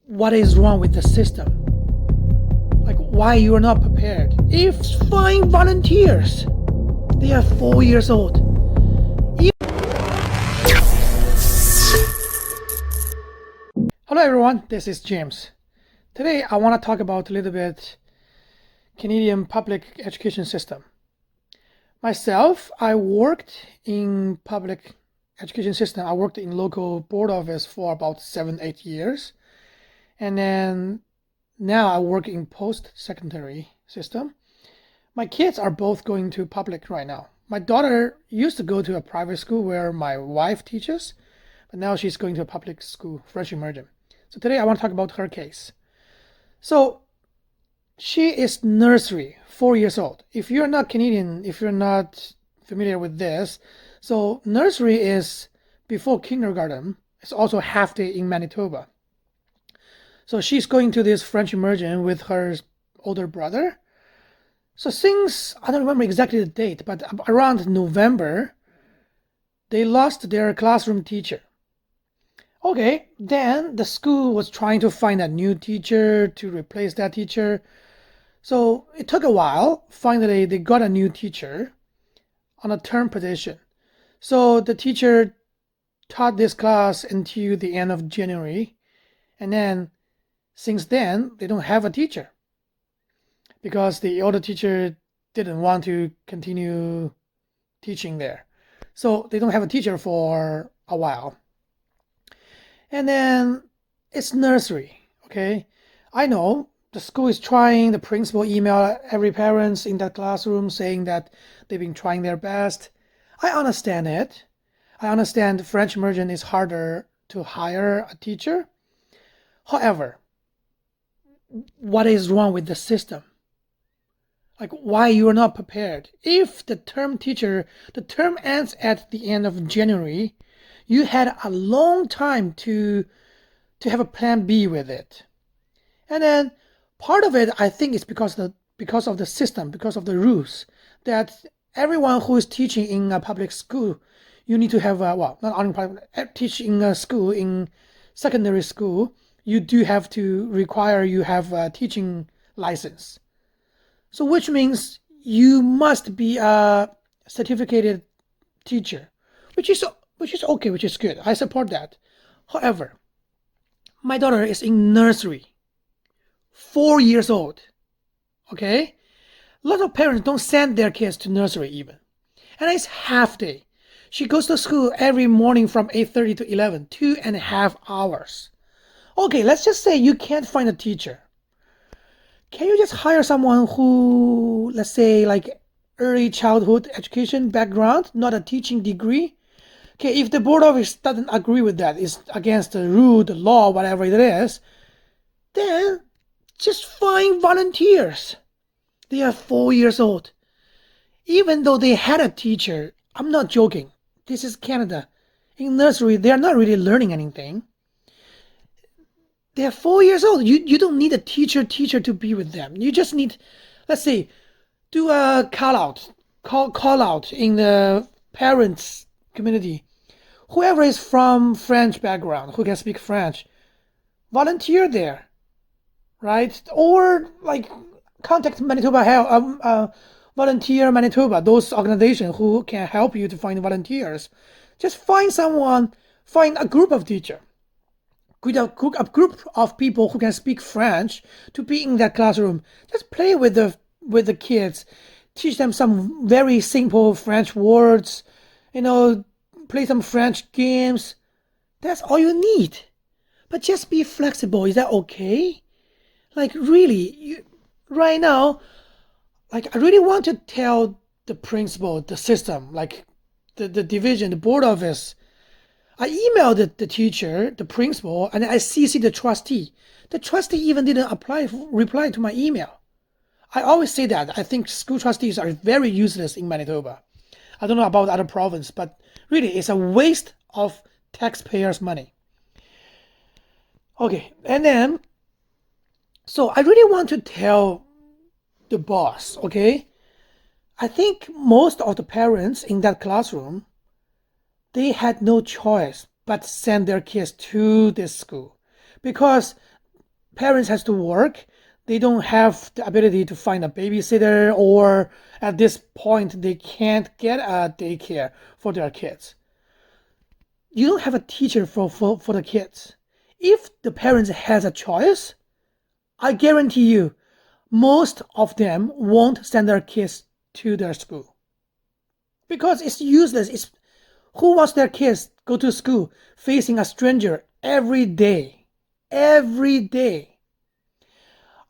what is wrong with the system? Like why you are not prepared. If find volunteers, they are 4 years old. Hello everyone, this is James. Today I want to talk about a little bit Canadian public education system. Myself, I worked in public education system. I worked in local board office for about 7-8 years. And then now I work in post-secondary system. My kids are both going to public right now. My daughter used to go to a private school where my wife teaches, but now she's going to a public school, French immersion. So today I want to talk about her case. So she is nursery, 4 years old. If you're not Canadian, if you're not familiar with this, so nursery is before kindergarten. It's also half day in Manitoba. So she's going to this French immersion with her older brother. So since, I don't remember exactly the date, but around November, they lost their classroom teacher. Okay, then the school was trying to find a new teacher to replace that teacher. So it took a while. Finally, they got a new teacher on a term position. So the teacher taught this class until the end of January. And then since then, they don't have a teacher because the older teacher didn't want to continue teaching there. So they don't have a teacher for a while. And then it's nursery, okay? I know the school is trying, the principal email every parent in that classroom saying that they've been trying their best. I understand it. I understand French immersion is harder to hire a teacher. However, what is wrong with the system? Like why you are not prepared. If the term ends at the end of January, you had a long time to have a plan B with it. And then part of it, I think, is because of the system, because of the rules, that everyone who is teaching in a public school, you need to have not only private, teaching a school in secondary school, you do have to require you have a teaching license. So which means you must be a certificated teacher, which is okay, which is good. I support that. However, my daughter is in nursery, 4 years old. Okay? A lot of parents don't send their kids to nursery even. And it's half day. She goes to school every morning from 8:30 to 11, 2.5 hours. Okay, let's just say you can't find a teacher. Can you just hire someone who, let's say, like early childhood education background, not a teaching degree? Okay, if the board office doesn't agree with that, it's against the rule, the law, whatever it is, then just find volunteers. They are 4 years old. Even though they had a teacher, I'm not joking. This is Canada. In nursery, they are not really learning anything. They're 4 years old. You don't need a teacher to be with them. You just need, let's say, do a call out in the parents community. Whoever is from French background, who can speak French, volunteer there, right? Or like contact Manitoba Volunteer Manitoba, those organizations who can help you to find volunteers. Just find a group of teachers. A group of people who can speak French to be in that classroom. Just play with the kids, teach them some very simple French words, play some French games. That's all you need. But just be flexible. Is that okay? Like really, right now, like I really want to tell the principal, the system, like the division, the board office. I emailed the teacher, the principal, and I CC'd the trustee. The trustee even didn't reply to my email. I always say that. I think school trustees are very useless in Manitoba. I don't know about other provinces, but really it's a waste of taxpayers' money. Okay, and then, so I really want to tell the boss, okay? I think most of the parents in that classroom, they had no choice but send their kids to this school because parents has to work, they don't have the ability to find a babysitter, or at this point they can't get a daycare for their kids. You don't have a teacher for the kids. If the parents has a choice, I guarantee you most of them won't send their kids to their school because it's useless. Who wants their kids go to school facing a stranger every day? Every day.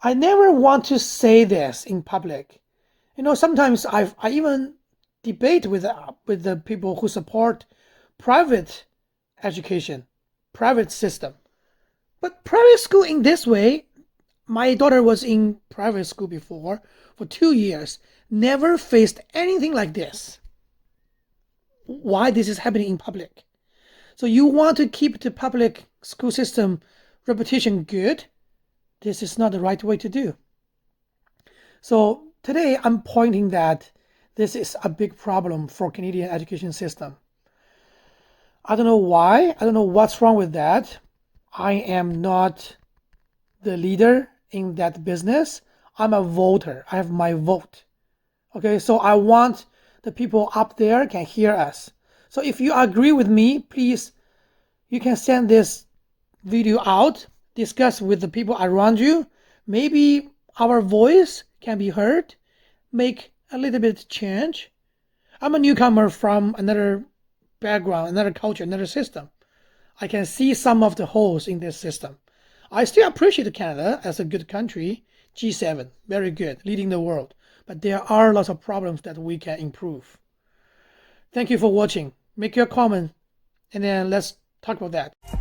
I never want to say this in public. Sometimes I even debate with the people who support private education, private system. But private school in this way, my daughter was in private school before for 2 years, never faced anything like this. Why this is happening in public? So you want to keep the public school system reputation good? This is not the right way to do. So today I'm pointing that this is a big problem for Canadian education system. I don't know why. I don't know what's wrong with that. I am not the leader in that business. I'm a voter. I have my vote. Okay, so I want the people up there can hear us. So if you agree with me, please, you can send this video out, discuss with the people around you. Maybe our voice can be heard, make a little bit change. I'm a newcomer from another background, another culture, another system. I can see some of the holes in this system. I still appreciate Canada as a good country, G7, very good, leading the world. But there are lots of problems that we can improve. Thank you for watching. Make your comment and then let's talk about that.